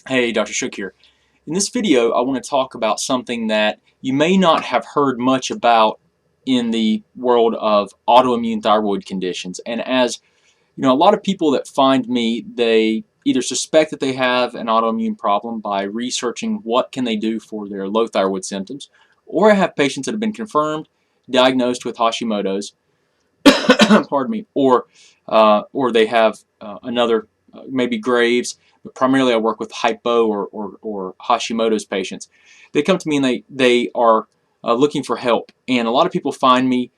Hey, Dr. Shook here. In this video, I want to talk about something that you may not have heard much about in the world of autoimmune thyroid conditions. And as you know, a lot of people that find me, they either suspect that they have an autoimmune problem by researching what can they do for their low thyroid symptoms, or I have patients that have been confirmed, diagnosed with Hashimoto's, pardon me, or they have another, maybe Graves, but primarily I work with hypo or Hashimoto's patients. They come to me and they are looking for help, and a lot of people find me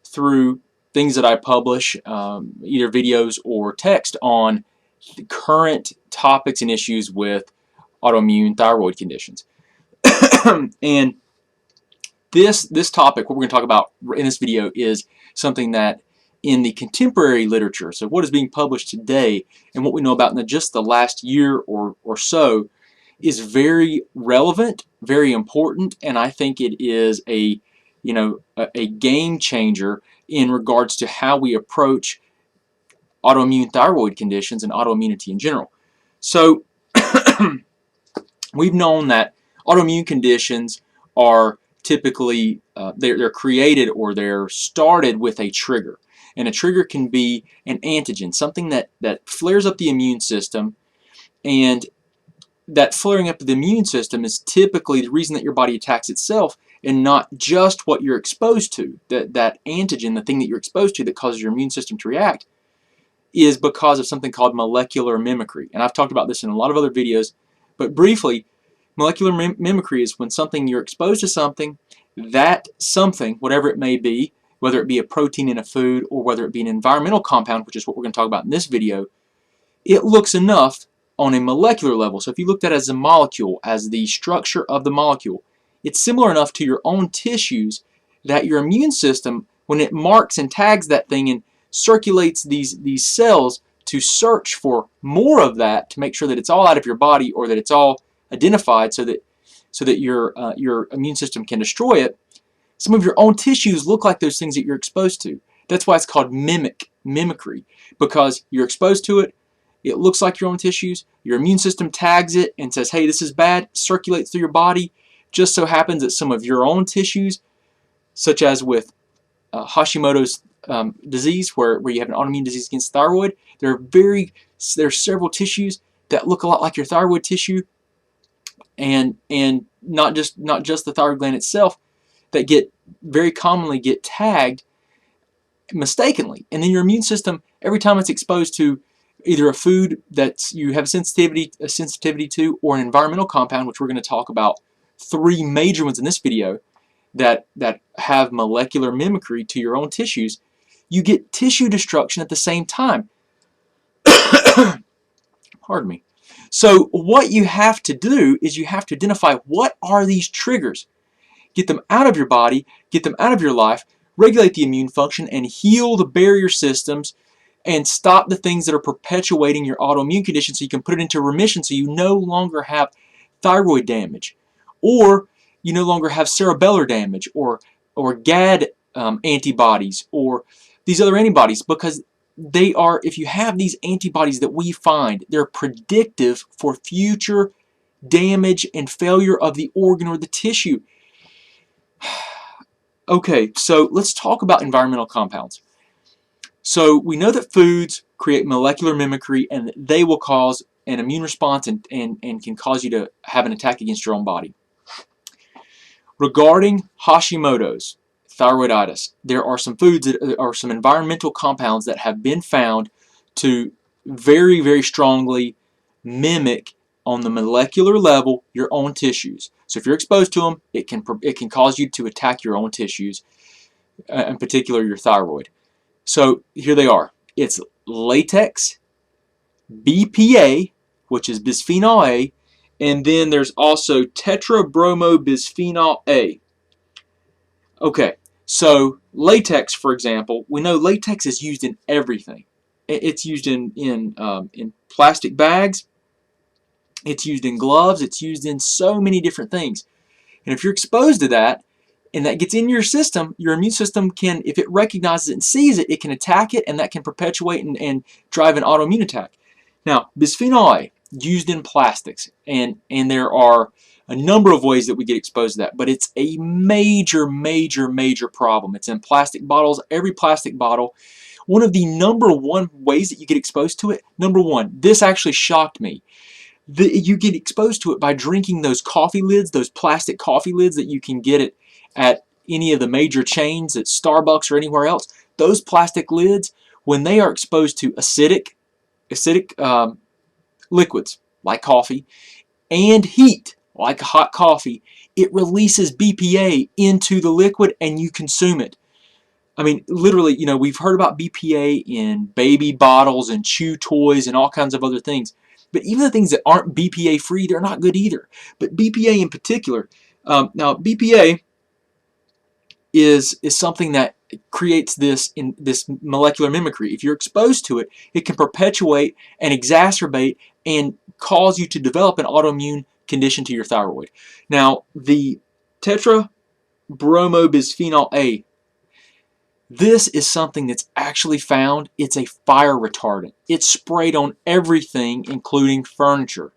through things that I publish, either videos or text on current topics and issues with autoimmune thyroid conditions. And this topic, what we're going to talk about in this video, is something that in the contemporary literature, so what is being published today and what we know about in just the last year or so, is very relevant, very important, and I think it is a game changer in regards to how we approach autoimmune thyroid conditions and autoimmunity in general. So we've known that autoimmune conditions are typically they're created or they're started with a trigger, and a trigger can be an antigen, something that flares up the immune system, and that flaring up of the immune system is typically the reason that your body attacks itself, and not just what you're exposed to. That antigen, the thing that you're exposed to that causes your immune system to react, is because of something called molecular mimicry. And I've talked about this in a lot of other videos, but briefly, molecular mimicry is when you're exposed to something, that something, whatever it may be, whether it be a protein in a food or whether it be an environmental compound, which is what we're going to talk about in this video, it looks enough on a molecular level. So if you looked at it as a molecule, as the structure of the molecule, it's similar enough to your own tissues that your immune system, when it marks and tags that thing and circulates these cells to search for more of that, to make sure that it's all out of your body or that it's all identified so that your immune system can destroy it. Some of your own tissues look like those things that you're exposed to. That's why it's called mimicry, because you're exposed to it. It looks like your own tissues. Your immune system tags it and says, hey, this is bad, circulates through your body. Just so happens that some of your own tissues, such as with Hashimoto's disease, where you have an autoimmune disease against thyroid, there are several tissues that look a lot like your thyroid tissue, and not just the thyroid gland itself, that very commonly get tagged mistakenly. And then your immune system, every time it's exposed to either a food that you have a sensitivity to, or an environmental compound, which we're going to talk about 3 major ones in this video that have molecular mimicry to your own tissues, you get tissue destruction at the same time. Pardon me. So what you have to do is you have to identify what are these triggers. Get them out of your body, get them out of your life, regulate the immune function, and heal the barrier systems, and stop the things that are perpetuating your autoimmune condition so you can put it into remission, so you no longer have thyroid damage, or you no longer have cerebellar damage, or GAD antibodies, or these other antibodies, because they are, if you have these antibodies that we find, they're predictive for future damage and failure of the organ or the tissue. Okay, so let's talk about environmental compounds. So we know that foods create molecular mimicry, and they will cause an immune response and can cause you to have an attack against your own body. Regarding Hashimoto's thyroiditis, there are some foods that are some environmental compounds that have been found to very, very strongly mimic on the molecular level your own tissues. So if you're exposed to them, it can cause you to attack your own tissues, in particular your thyroid. So here they are. It's latex, BPA, which is bisphenol A, and then there's also tetrabromobisphenol A. Okay, so latex, for example, we know latex is used in everything. It's used in plastic bags. It's used in gloves. It's used in so many different things. And if you're exposed to that, and that gets in your system, your immune system can, if it recognizes it and sees it, it can attack it, and that can perpetuate and drive an autoimmune attack. Now, bisphenol A. used in plastics, and there are a number of ways that we get exposed to that, but it's a major problem. It's in plastic bottles, every plastic bottle. One of the number one ways that you get exposed to it, number one, this actually shocked me. You get exposed to it by drinking those coffee lids, those plastic coffee lids that you can get at any of the major chains, at Starbucks or anywhere else. Those plastic lids, when they are exposed to acidic liquids like coffee and heat like hot coffee, it releases BPA into the liquid and you consume it. I mean, literally, we've heard about BPA in baby bottles and chew toys and all kinds of other things. But even the things that aren't BPA free, they're not good either. But BPA in particular, now BPA is something that creates this molecular mimicry. If you're exposed to it, it can perpetuate and exacerbate and cause you to develop an autoimmune condition to your thyroid. Now, the tetrabromobisphenol A, this is something that's actually found. It's a fire retardant. It's sprayed on everything, including furniture.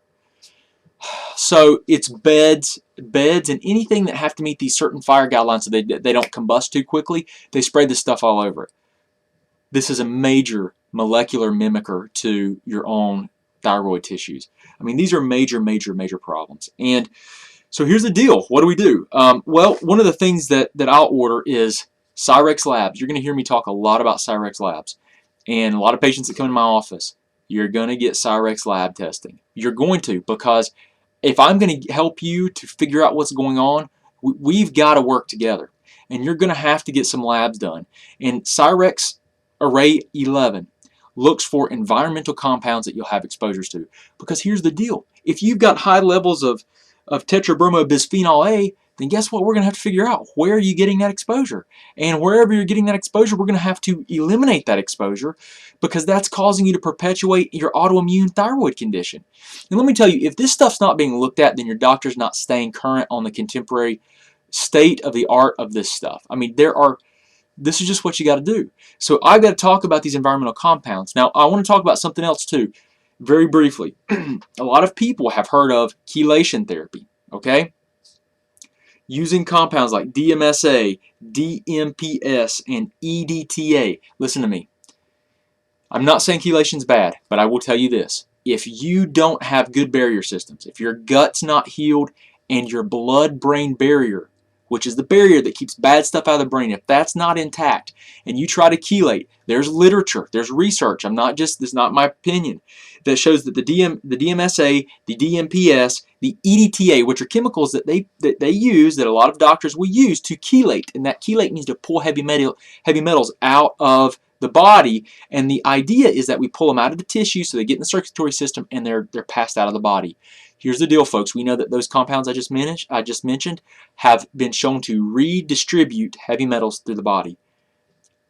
So it's beds, and anything that have to meet these certain fire guidelines so they don't combust too quickly, they spray this stuff all over it. This is a major molecular mimicker to your own thyroid tissues. I mean, these are major problems. And so here's the deal. What do we do? Well, one of the things that I'll order is Cyrex Labs. You're going to hear me talk a lot about Cyrex Labs. And a lot of patients that come to my office, you're going to get Cyrex lab testing. You're going to, because if I'm going to help you to figure out what's going on, we've got to work together. And you're going to have to get some labs done. And Cyrex Array 11 looks for environmental compounds that you'll have exposures to. Because here's the deal. If you've got high levels of tetrabromobisphenol A, then guess what? We're going to have to figure out where are you getting that exposure. And wherever you're getting that exposure, we're going to have to eliminate that exposure because that's causing you to perpetuate your autoimmune thyroid condition. And let me tell you, if this stuff's not being looked at, then your doctor's not staying current on the contemporary state of the art of this stuff. I mean, this is just what you got to do. So I've got to talk about these environmental compounds. Now, I want to talk about something else too, very briefly. A lot of people have heard of chelation therapy, okay? Using compounds like DMSA, DMPS, and EDTA. Listen to me. I'm not saying chelation's bad, but I will tell you this. If you don't have good barrier systems, if your gut's not healed and your blood-brain barrier, which is the barrier that keeps bad stuff out of the brain, if that's not intact and you try to chelate, there's literature, there's research, this is not my opinion, that shows that the DMSA, the DMPS, the EDTA, which are chemicals that they use, that a lot of doctors will use to chelate, and that chelate means to pull heavy metals out of the body, and the idea is that we pull them out of the tissue so they get in the circulatory system and they're passed out of the body. Here's the deal, folks. We know that those compounds I just mentioned have been shown to redistribute heavy metals through the body.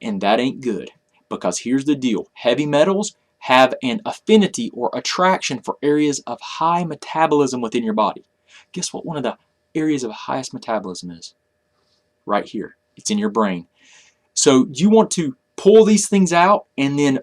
And that ain't good, because here's the deal. Heavy metals have an affinity or attraction for areas of high metabolism within your body. Guess what one of the areas of highest metabolism is? Right here. It's in your brain. So you want to pull these things out and then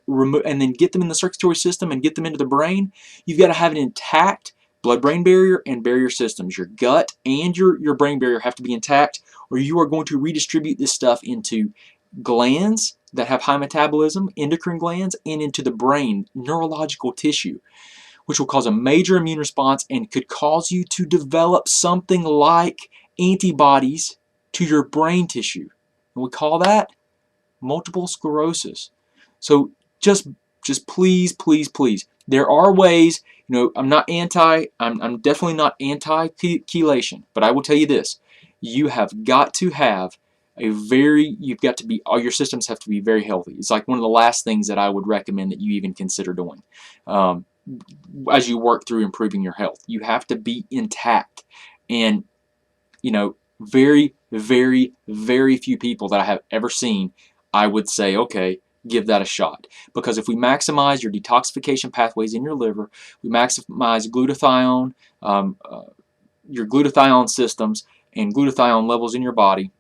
get them in the circulatory system and get them into the brain. You've got to have an intact blood-brain barrier and barrier systems. Your gut and your brain barrier have to be intact, or you are going to redistribute this stuff into glands that have high metabolism, endocrine glands, and into the brain, neurological tissue, which will cause a major immune response and could cause you to develop something like antibodies to your brain tissue. And we call that multiple sclerosis. So just please, there are ways. I'm definitely not anti-chelation, but I will tell you this: you have got to have all your systems have to be very healthy. It's like one of the last things that I would recommend that you even consider doing as you work through improving your health. You have to be intact, and very few people that I have ever seen, I would say, okay, give that a shot. Because if we maximize your detoxification pathways in your liver, we maximize glutathione, your glutathione systems, and glutathione levels in your body,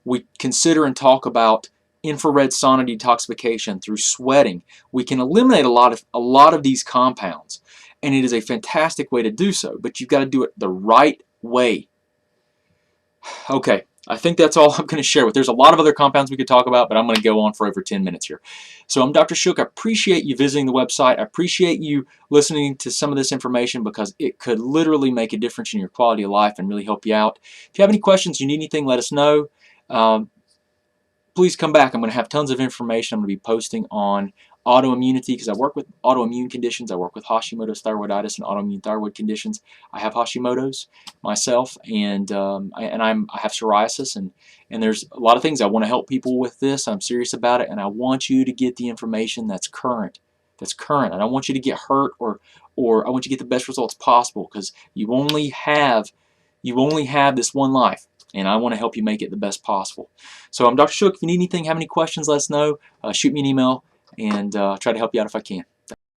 we consider and talk about infrared sauna detoxification through sweating, we can eliminate a lot of these compounds. and it is a fantastic way to do so, but you've got to do it the right way. Okay, I think that's all I'm going to share with. There's a lot of other compounds we could talk about, but I'm going to go on for over 10 minutes here. So I'm Dr. Shook. I appreciate you visiting the website. I appreciate you listening to some of this information because it could literally make a difference in your quality of life and really help you out. If you have any questions, you need anything, let us know. Please come back. I'm going to have tons of information I'm going to be posting on autoimmunity because I work with autoimmune conditions. I work with Hashimoto's thyroiditis and autoimmune thyroid conditions. I have Hashimoto's myself, and I have psoriasis, and there's a lot of things I want to help people with this. I'm serious about it, and I want you to get the information that's current. I don't want you to get hurt, or I want you to get the best results possible because you only have this one life, and I want to help you make it the best possible. So I'm Dr. Shook. If you need anything, have any questions, let us know. Shoot me an email, and try to help you out if I can.